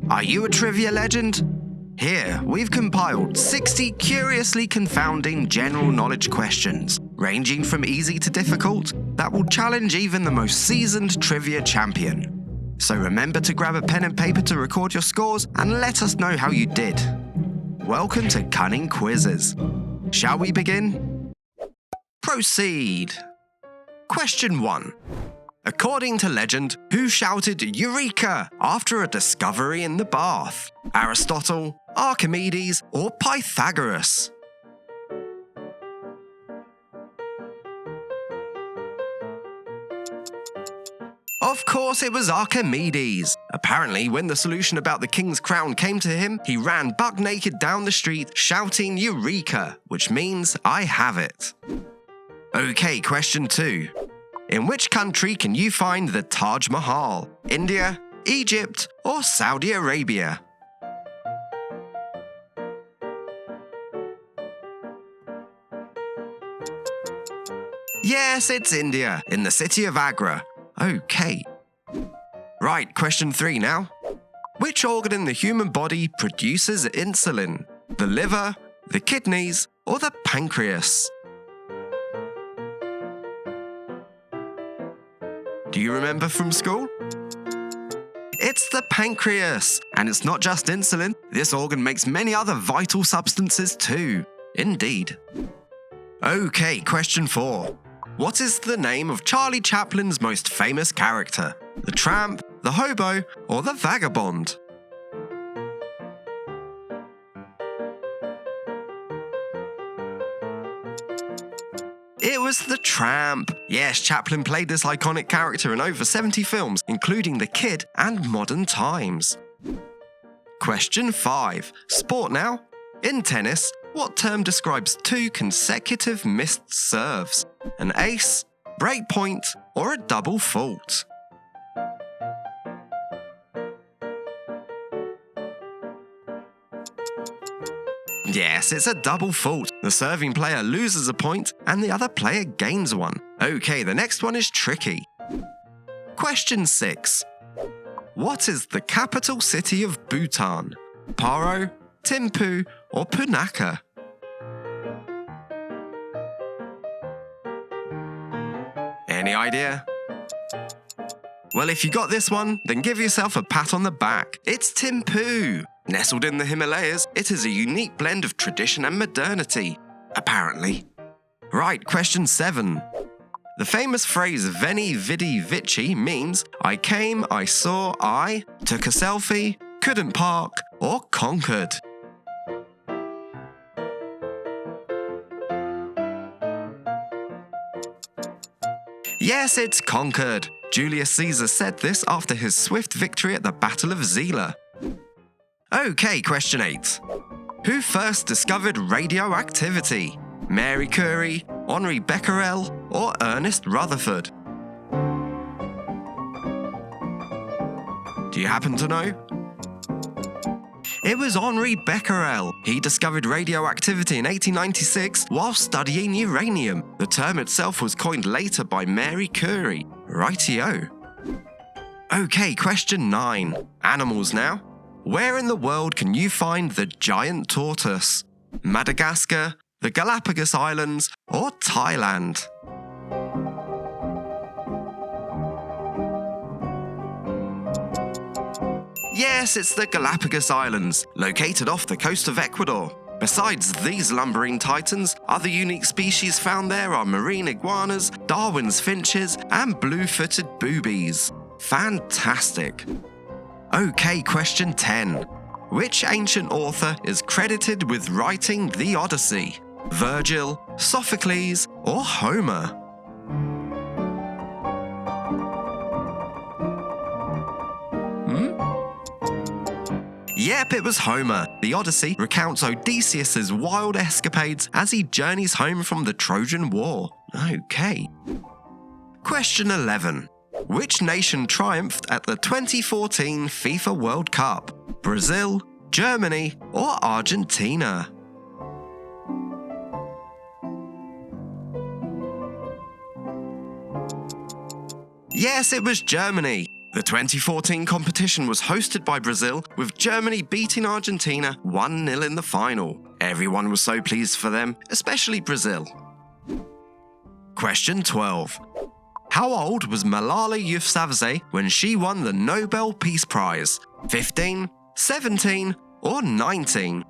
Are you a trivia legend? Here, we've compiled 60 curiously confounding general knowledge questions, ranging from easy to difficult, that will challenge even the most seasoned trivia champion. So remember to grab a pen and paper to record your scores and let us know how you did. Welcome to Cunning Quizzes. Shall we begin? Proceed. Question 1. According to legend, who shouted "Eureka" after a discovery in the bath? Aristotle, Archimedes, or Pythagoras? Of course it was Archimedes. Apparently, when the solution about the king's crown came to him, he ran buck naked down the street shouting "Eureka," which means I have it. Okay, question 2. In which country can you find the Taj Mahal? India, Egypt, or Saudi Arabia? Yes, it's India, in the city of Agra. Okay. Right, question 3 now. Which organ in the human body produces insulin? The liver, the kidneys, or the pancreas? Do you remember from school? It's the pancreas, and it's not just insulin. This organ makes many other vital substances too. Indeed. Okay, question 4. What is the name of Charlie Chaplin's most famous character? The tramp, the hobo, or the vagabond? It was the tramp. Yes, Chaplin played this iconic character in over 70 films, including The Kid and Modern Times. Question 5. Sport now. In tennis, what term describes 2 consecutive missed serves? An ace, break point, or a double fault? Yes, it's a double fault. The serving player loses a point and the other player gains one. Okay, the next one is tricky. Question 6. What is the capital city of Bhutan? Paro, Thimphu, or Punakha? Any idea? Well, if you got this one, then give yourself a pat on the back. It's Thimphu. Nestled in the Himalayas, it is a unique blend of tradition and modernity, apparently. Right, question 7. The famous phrase "Veni, Vidi, Vici" means I came, I saw, I took a selfie, couldn't park, or conquered. Yes, it's conquered. Julius Caesar said this after his swift victory at the Battle of Zela. Okay, question 8. Who first discovered radioactivity? Mary Curie, Henri Becquerel, or Ernest Rutherford? Do you happen to know? It was Henri Becquerel. He discovered radioactivity in 1896 while studying uranium. The term itself was coined later by Mary Curie. Rightio. Okay, question 9. Animals now. Where in the world can you find the giant tortoise? Madagascar, the Galapagos Islands, or Thailand? Yes, it's the Galapagos Islands, located off the coast of Ecuador. Besides these lumbering titans, other unique species found there are marine iguanas, Darwin's finches, and blue-footed boobies. Fantastic. Okay, question 10. Which ancient author is credited with writing the Odyssey? Virgil, Sophocles, or Homer? Yep, it was Homer. The Odyssey recounts Odysseus' wild escapades as he journeys home from the Trojan War. Okay. Question 11. Which nation triumphed at the 2014 FIFA World Cup? Brazil, Germany, or Argentina? Yes, it was Germany. The 2014 competition was hosted by Brazil, with Germany beating Argentina 1-0 in the final. Everyone was so pleased for them, especially Brazil. Question 12. How old was Malala Yousafzai when she won the Nobel Peace Prize? 15, 17, or 19?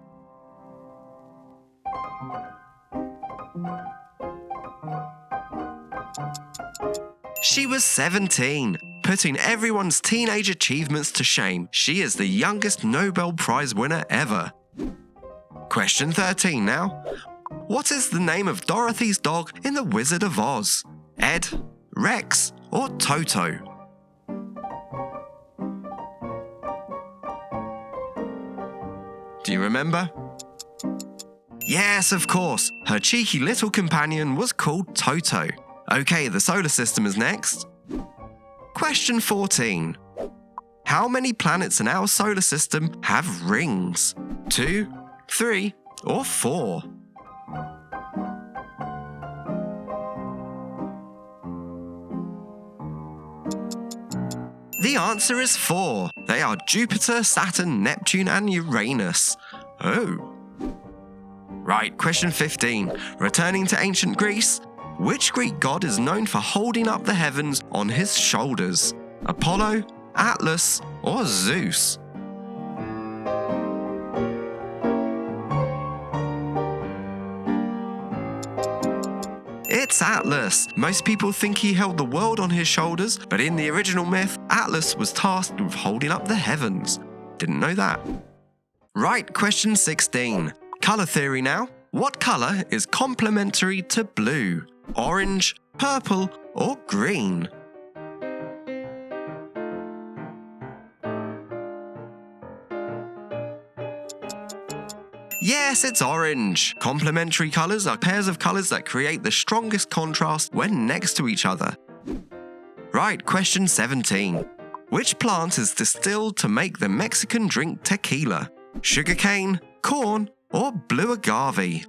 She was 17, putting everyone's teenage achievements to shame. She is the youngest Nobel Prize winner ever. Question 13 now. What is the name of Dorothy's dog in The Wizard of Oz? Ed, Rex, or Toto? Do you remember? Yes, of course. Her cheeky little companion was called Toto. Okay, the solar system is next. Question 14. How many planets in our solar system have rings? 2, 3, or 4? The answer is 4. They are Jupiter, Saturn, Neptune, and Uranus. Oh. Right, question 15. Returning to ancient Greece, which Greek god is known for holding up the heavens on his shoulders? Apollo, Atlas, or Zeus? It's Atlas. Most people think he held the world on his shoulders, but in the original myth, Atlas was tasked with holding up the heavens. Didn't know that. Right, question 16. Colour theory now. What colour is complementary to blue? Orange, purple, or green? Yes, it's orange. Complementary colours are pairs of colours that create the strongest contrast when next to each other. Right, question 17. Which plant is distilled to make the Mexican drink tequila? Sugarcane, corn, or blue agave?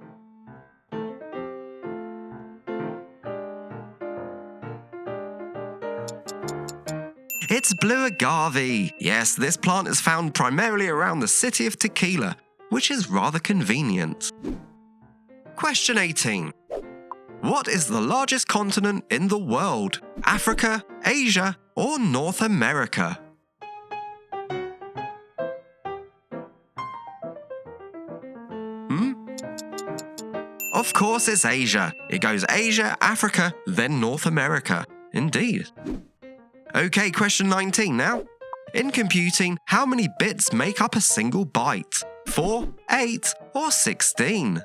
It's blue agave. Yes, this plant is found primarily around the city of Tequila, which is rather convenient. Question 18. What is the largest continent in the world? Africa, Asia, or North America? Of course it's Asia. It goes Asia, Africa, then North America. Indeed. Okay, question 19 now. In computing, how many bits make up a single byte? 4, 8, or 16?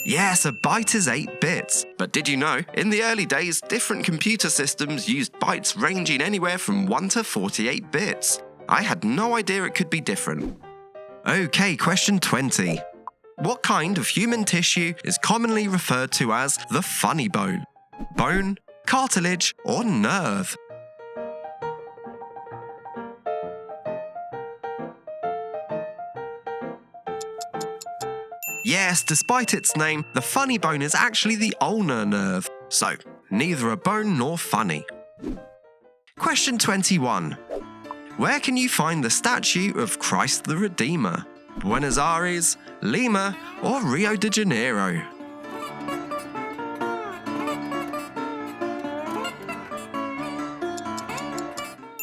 Yes, a byte is 8 bits. But did you know, in the early days, different computer systems used bytes ranging anywhere from 1 to 48 bits. I had no idea it could be different. Okay, question 20. What kind of human tissue is commonly referred to as the funny bone? Bone, cartilage, or nerve? Yes, despite its name, the funny bone is actually the ulnar nerve, so neither a bone nor funny. Question 21. Where can you find the statue of Christ the Redeemer? Buenos Aires, Lima, or Rio de Janeiro?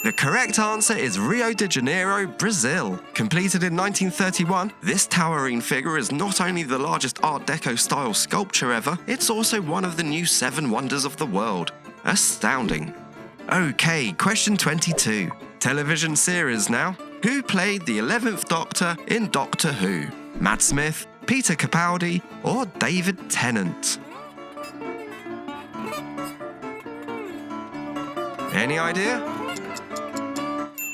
The correct answer is Rio de Janeiro, Brazil. Completed in 1931, this towering figure is not only the largest Art Deco style sculpture ever, it's also one of the new 7 wonders of the world. Astounding. Okay, question 22. Television series now. Who played the 11th Doctor in Doctor Who? Matt Smith, Peter Capaldi, or David Tennant? Any idea?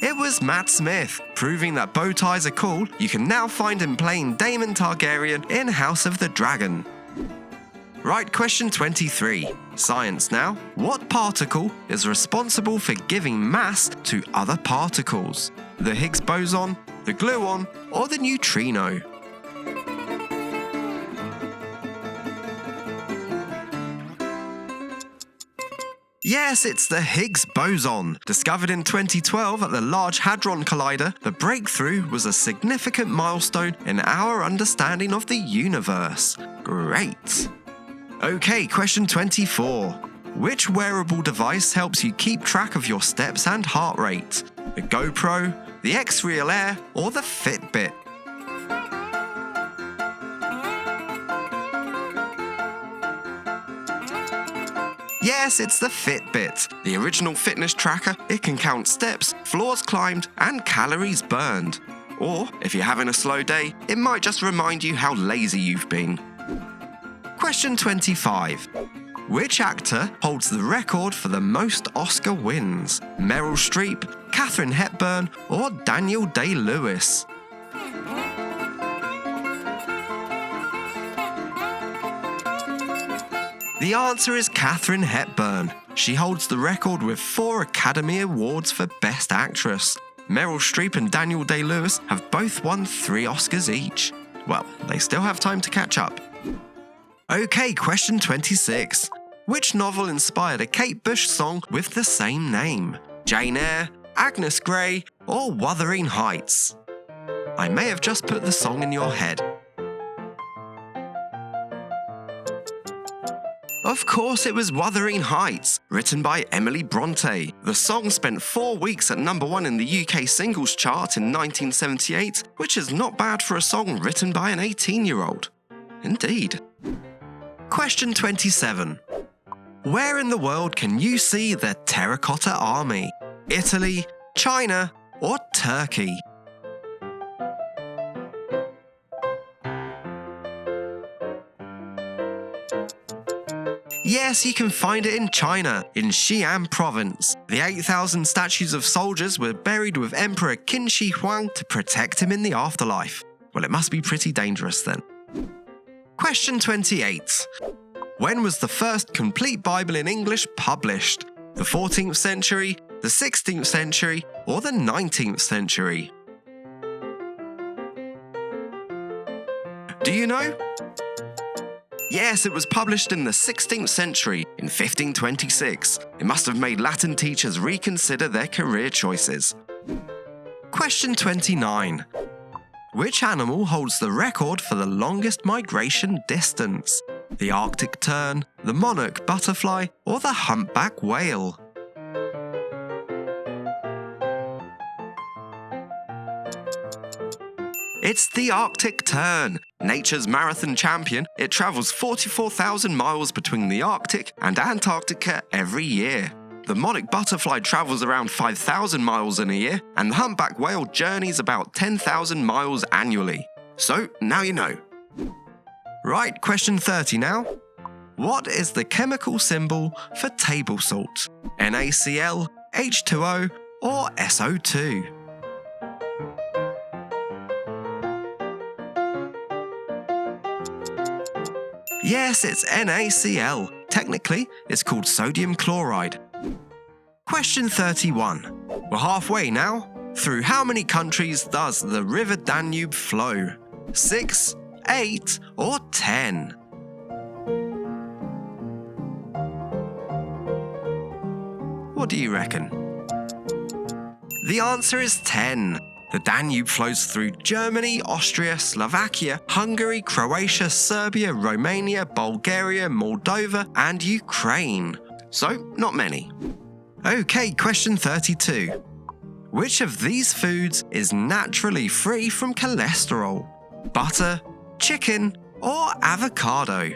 It was Matt Smith. Proving that bow ties are cool, you can now find him playing Daemon Targaryen in House of the Dragon. Right, question 23. Science now. What particle is responsible for giving mass to other particles? The Higgs boson, the gluon, or the neutrino? Yes, it's the Higgs boson. Discovered in 2012 at the Large Hadron Collider, the breakthrough was a significant milestone in our understanding of the universe. Great! Okay, question 24. Which wearable device helps you keep track of your steps and heart rate? The GoPro, the X-Real Air, or the Fitbit? Yes, it's the Fitbit. The original fitness tracker, it can count steps, floors climbed, and calories burned. Or, if you're having a slow day, it might just remind you how lazy you've been. Question 25. Which actor holds the record for the most Oscar wins? Meryl Streep, Katharine Hepburn, or Daniel Day-Lewis? The answer is Katharine Hepburn. She holds the record with 4 Academy Awards for Best Actress. Meryl Streep and Daniel Day-Lewis have both won 3 Oscars each. Well, they still have time to catch up. Okay, question 26. Which novel inspired a Kate Bush song with the same name? Jane Eyre, Agnes Grey, or Wuthering Heights? I may have just put the song in your head. Of course, it was Wuthering Heights, written by Emily Bronte. The song spent 4 weeks at #1 in the UK singles chart in 1978, which is not bad for a song written by an 18-year-old. Indeed. Question 27. Where in the world can you see the Terracotta Army? Italy, China, or Turkey? Yes, you can find it in China, in Xi'an province. The 8,000 statues of soldiers were buried with Emperor Qin Shi Huang to protect him in the afterlife. Well, it must be pretty dangerous then. Question 28. When was the first complete Bible in English published? The 14th century, the 16th century, or the 19th century? Do you know? Yes, it was published in the 16th century, in 1526. It must have made Latin teachers reconsider their career choices. Question 29. Which animal holds the record for the longest migration distance? The Arctic tern, the monarch butterfly, or the humpback whale? It's the Arctic tern. Nature's marathon champion, it travels 44,000 miles between the Arctic and Antarctica every year. The monarch butterfly travels around 5,000 miles in a year, and the humpback whale journeys about 10,000 miles annually. So, now you know. Right, question 30 now. What is the chemical symbol for table salt? NaCl, H2O, or SO2? Yes, it's NaCl. Technically, it's called sodium chloride. Question 31. We're halfway now. Through how many countries does the River Danube flow? 6, 8, or 10? What do you reckon? The answer is 10. The Danube flows through Germany, Austria, Slovakia, Hungary, Croatia, Serbia, Romania, Bulgaria, Moldova, and Ukraine. So, not many. Okay, question 32. Which of these foods is naturally free from cholesterol? Butter, chicken, or avocado?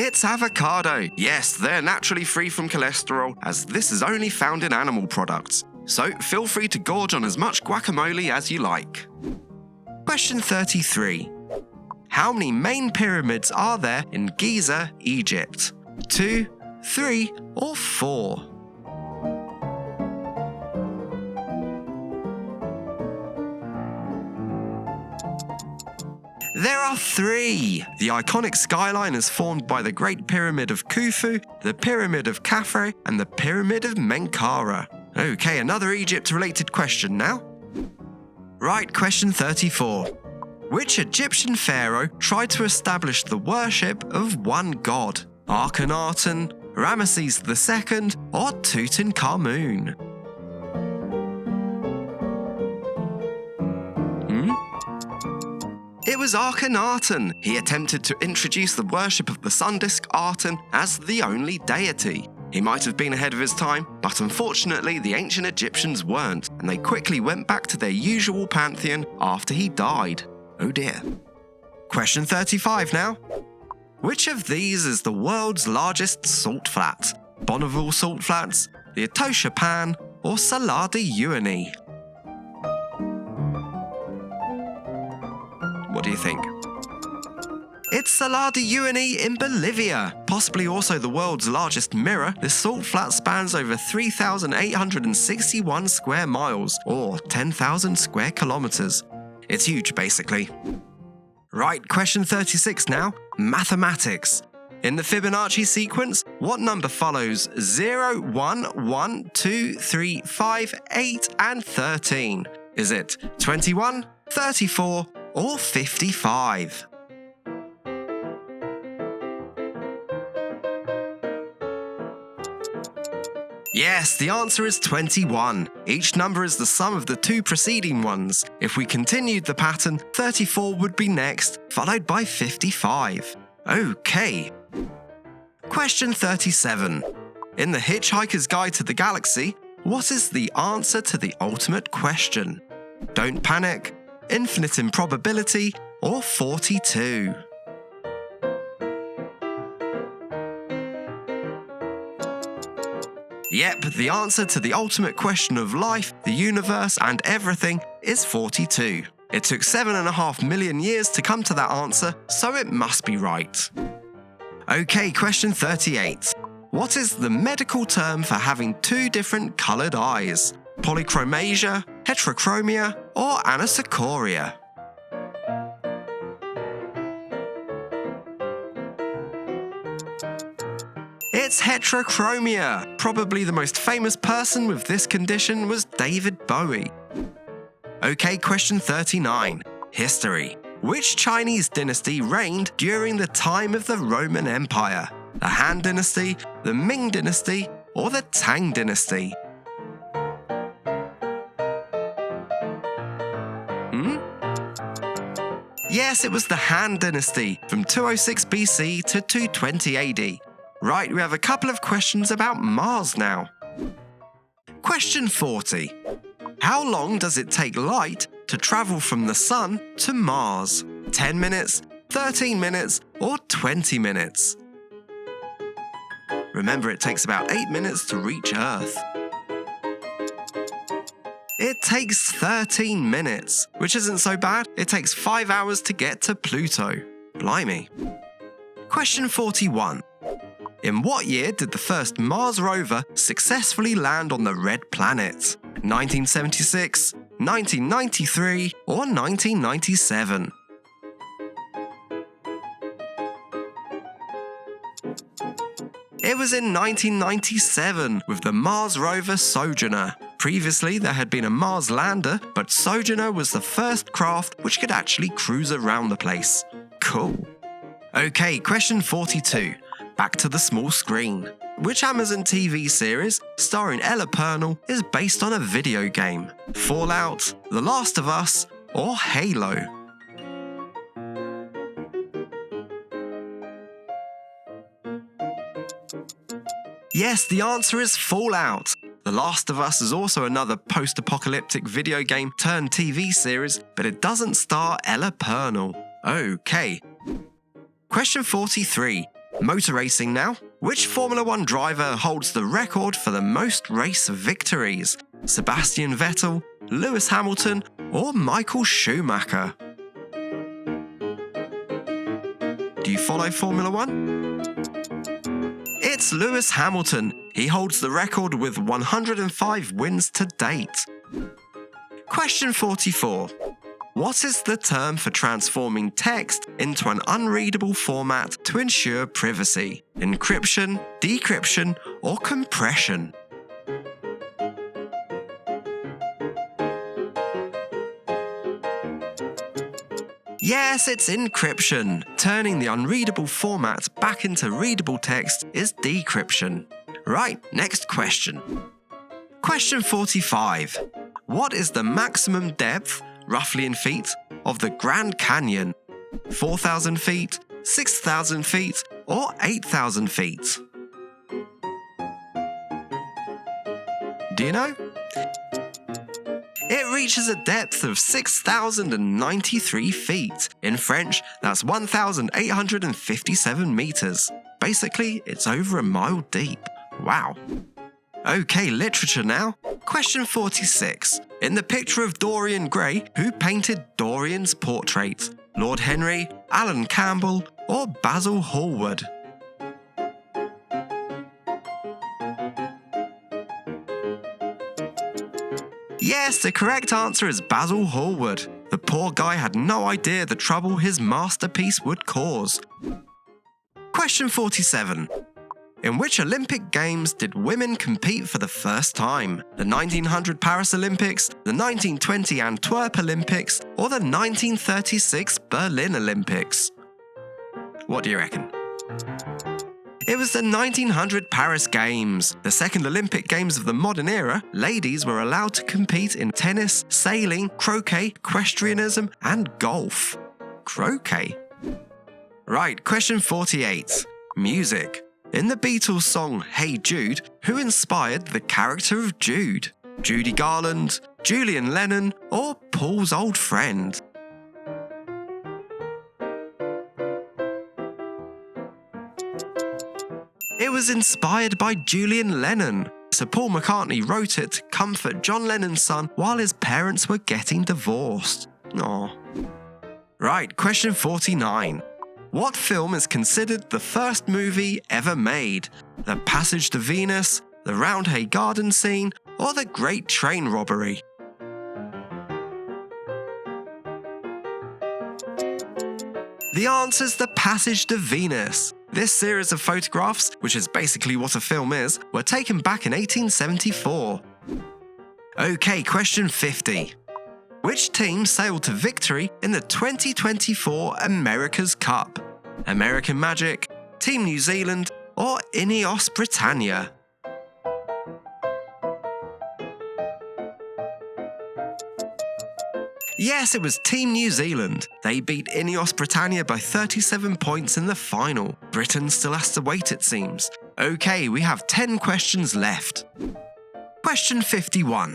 It's avocado. Yes, they're naturally free from cholesterol, as this is only found in animal products. So feel free to gorge on as much guacamole as you like. Question 33. How many main pyramids are there in Giza, Egypt? 2, 3, or 4? There are 3. The iconic skyline is formed by the Great Pyramid of Khufu, the Pyramid of Khafre, and the Pyramid of Menkaure. Okay, another Egypt-related question now. Right, question 34. Which Egyptian pharaoh tried to establish the worship of one god? Akhenaten, Ramesses II, or Tutankhamun? It was Akhenaten. He attempted to introduce the worship of the sun disk Aten as the only deity. He might have been ahead of his time, but unfortunately the ancient Egyptians weren't, and they quickly went back to their usual pantheon after he died. Oh dear. Question 35 now. Which of these is the world's largest salt flat? Bonneville Salt Flats, the Etosha Pan, or Salar de Uyuni? What do you think? It's Salar de Uyuni in Bolivia. Possibly also the world's largest mirror, this salt flat spans over 3,861 square miles, or 10,000 square kilometers. It's huge, basically. Right, question 36 now. Mathematics. In the Fibonacci sequence, what number follows 0, 1, 1, 2, 3, 5, 8, and 13? Is it 21, 34, or 55? Yes, the answer is 21. Each number is the sum of the two preceding ones. If we continued the pattern, 34 would be next, followed by 55. Okay. Question 37. In The Hitchhiker's Guide to the Galaxy, what is the answer to the ultimate question? Don't panic, infinite improbability, or 42? Yep, the answer to the ultimate question of life, the universe, and everything is 42. It took 7.5 million years to come to that answer, so it must be right. Okay, question 38. What is the medical term for having two different coloured eyes? Polychromasia, heterochromia, or anisocoria? It's heterochromia. Probably the most famous person with this condition was David Bowie. Okay, question 39. History. Which Chinese dynasty reigned during the time of the Roman Empire? The Han Dynasty, the Ming Dynasty, or the Tang Dynasty? Yes, it was the Han Dynasty, from 206 BC to 220 AD. Right, we have a couple of questions about Mars now. Question 40. How long does it take light to travel from the Sun to Mars? 10 minutes, 13 minutes, or 20 minutes? Remember, it takes about 8 minutes to reach Earth. It takes 13 minutes, which isn't so bad. It takes 5 hours to get to Pluto. Blimey. Question 41. In what year did the first Mars rover successfully land on the Red Planet? 1976, 1993, or 1997? It was in 1997 with the Mars rover Sojourner. Previously, there had been a Mars lander, but Sojourner was the first craft which could actually cruise around the place. Cool. Okay, question 42. Back to the small screen. Which Amazon TV series starring Ella Purnell is based on a video game? Fallout, The Last of Us, or Halo? Yes, the answer is Fallout. The Last of Us is also another post-apocalyptic video game turned TV series, but it doesn't star Ella Purnell. Okay. Question 43. Motor racing now. Which Formula 1 driver holds the record for the most race victories? Sebastian Vettel, Lewis Hamilton, or Michael Schumacher? Do you follow Formula 1? It's Lewis Hamilton. He holds the record with 105 wins to date. Question 44. What is the term for transforming text into an unreadable format to ensure privacy? Encryption, decryption, or compression? Yes, it's encryption. Turning the unreadable format back into readable text is decryption. Right, next question. Question 45. What is the maximum depth, roughly in feet, of the Grand Canyon? 4,000 feet, 6,000 feet, or 8,000 feet? Do you know? It reaches a depth of 6,093 feet. In French, that's 1,857 meters. Basically, it's over a mile deep. Wow. Okay, literature now. Question 46. In the picture of Dorian Gray, who painted Dorian's portrait? Lord Henry, Alan Campbell, or Basil Hallward? Yes, the correct answer is Basil Hallward. The poor guy had no idea the trouble his masterpiece would cause. Question 47. In which Olympic Games did women compete for the first time? The 1900 Paris Olympics, the 1920 Antwerp Olympics, or the 1936 Berlin Olympics? What do you reckon? It was the 1900 Paris Games, the second Olympic Games of the modern era. Ladies were allowed to compete in tennis, sailing, croquet, equestrianism, and golf. Croquet? Right, question 48. Music. In the Beatles song Hey Jude, who inspired the character of Jude? Judy Garland, Julian Lennon, or Paul's old friend? It was inspired by Julian Lennon. So Paul McCartney wrote it to comfort John Lennon's son while his parents were getting divorced. Aww. Right, question 49. What film is considered the first movie ever made? The Passage to Venus, the Roundhay Garden scene, or the Great Train Robbery? The answer's The Passage to Venus. This series of photographs, which is basically what a film is, were taken back in 1874. Okay, question 50. Which team sailed to victory in the 2024 America's Cup? American Magic, Team New Zealand, or Ineos Britannia? Yes, it was Team New Zealand. They beat Ineos Britannia by 37 points in the final. Britain still has to wait, it seems. Okay, we have 10 questions left. Question 51.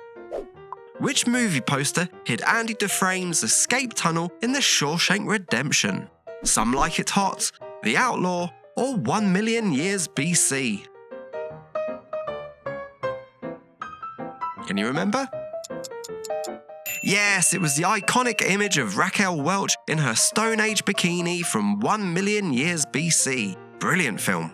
Which movie poster hid Andy Dufresne's escape tunnel in The Shawshank Redemption? Some Like It Hot, The Outlaw, or 1 Million Years BC? Can you remember? Yes, it was the iconic image of Raquel Welch in her Stone Age bikini from 1 Million Years BC. Brilliant film.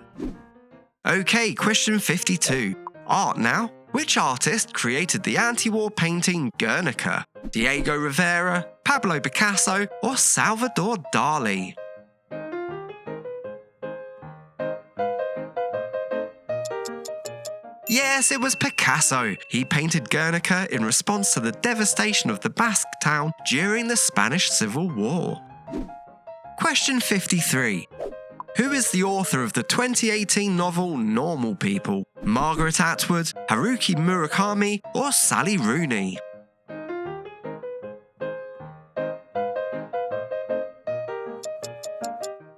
Okay, question 52. Art now. Which artist created the anti-war painting Guernica? Diego Rivera, Pablo Picasso, or Salvador Dali? Yes, it was Picasso. He painted Guernica in response to the devastation of the Basque town during the Spanish Civil War. Question 53. Who is the author of the 2018 novel Normal People? Margaret Atwood, Haruki Murakami, or Sally Rooney?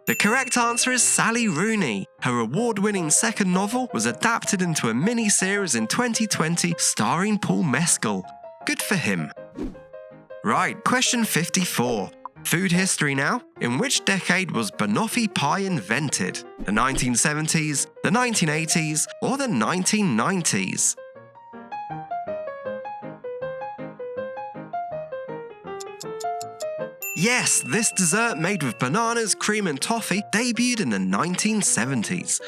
The correct answer is Sally Rooney. Her award-winning second novel was adapted into a mini-series in 2020 starring Paul Mescal. Good for him. Right, question 54. Food history now. In which decade was banoffee pie invented? The 1970s, the 1980s, or the 1990s? Yes, this dessert made with bananas, cream and toffee debuted in the 1970s.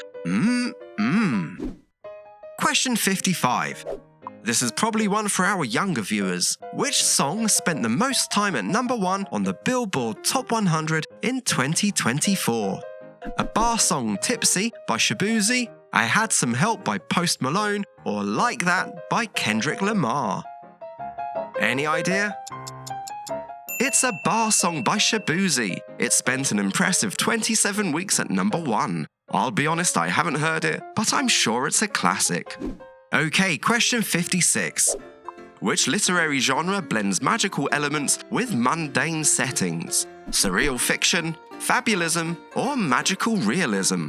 Question 55. This is probably one for our younger viewers. Which song spent the most time at number 1 on the Billboard Top 100 in 2024? A bar song Tipsy by Shabuzi, I Had Some Help by Post Malone, or Like That by Kendrick Lamar? Any idea? It's a bar song by Shabuzi. It spent an impressive 27 weeks at number 1. I'll be honest, I haven't heard it, but I'm sure it's a classic. Okay, question 56. Which literary genre blends magical elements with mundane settings? Surreal fiction, fabulism, or magical realism?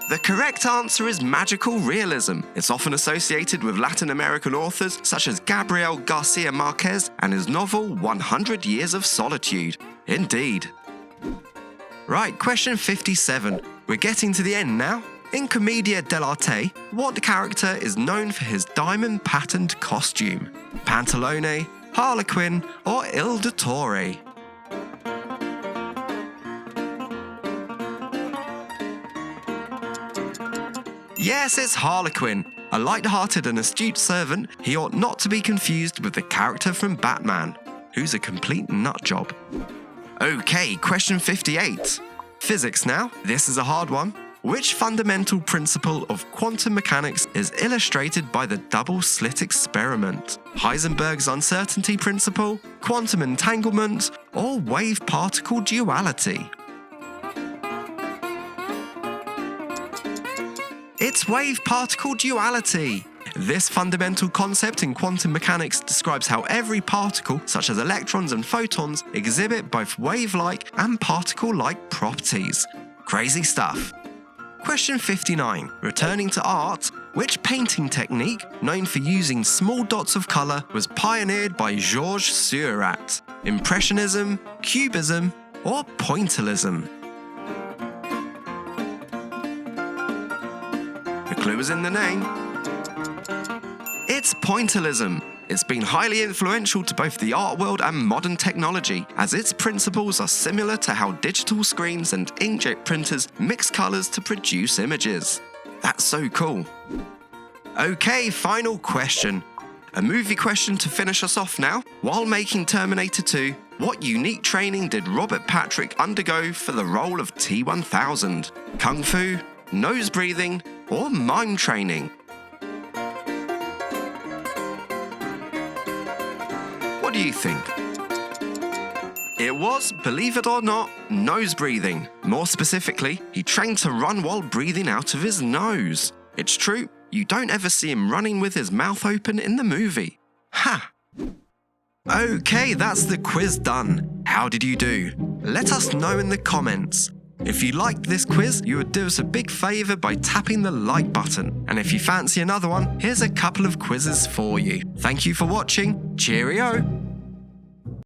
The correct answer is magical realism. It's often associated with Latin American authors such as Gabriel Garcia Marquez and his novel 100 Years of Solitude. Indeed. Right, question 57. We're getting to the end now. In Commedia dell'arte, what character is known for his diamond-patterned costume? Pantalone, Harlequin, or Il Dottore? Yes, it's Harlequin. A light-hearted and astute servant, he ought not to be confused with the character from Batman, who's a complete nutjob. Okay, question 58. Physics now. This is a hard one. Which fundamental principle of quantum mechanics is illustrated by the double-slit experiment? Heisenberg's uncertainty principle, quantum entanglement, or wave-particle duality? It's wave-particle duality. This fundamental concept in quantum mechanics describes how every particle, such as electrons and photons, exhibit both wave-like and particle-like properties. Crazy stuff. Question 59. Returning to art, which painting technique, known for using small dots of colour, was pioneered by Georges Seurat? Impressionism, Cubism, or Pointillism? The clue is in the name. It's Pointillism. It's been highly influential to both the art world and modern technology, as its principles are similar to how digital screens and inkjet printers mix colours to produce images. That's so cool. Okay, final question. A movie question to finish us off now. While making Terminator 2, what unique training did Robert Patrick undergo for the role of T-1000? Kung Fu, nose breathing, or mime training? What do you think? It was, believe it or not, nose breathing. More specifically, he trained to run while breathing out of his nose. It's true, you don't ever see him running with his mouth open in the movie. Ha! Okay, that's the quiz done. How did you do? Let us know in the comments. If you liked this quiz, you would do us a big favour by tapping the like button. And if you fancy another one, here's a couple of quizzes for you. Thank you for watching. Cheerio!